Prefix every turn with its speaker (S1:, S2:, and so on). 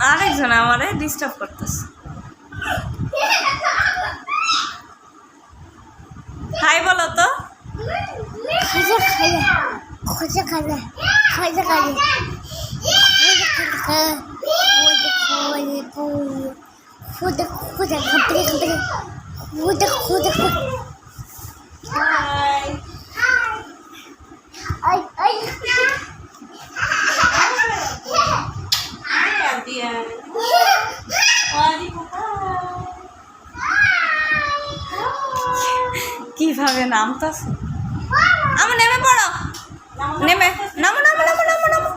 S1: আরেকজন আমারে ডিস্টার্ব করতেছে। হাই বলো তো।
S2: খোঁজা খালে খোঁজা খালে খুদে খুদে খুদে খুদে খুদে খুদে খুদে আই আই
S1: কিভাবে নামতাছে? আমার নেমে পড়ো, নেমে নামো নামো নামো নামো নামো।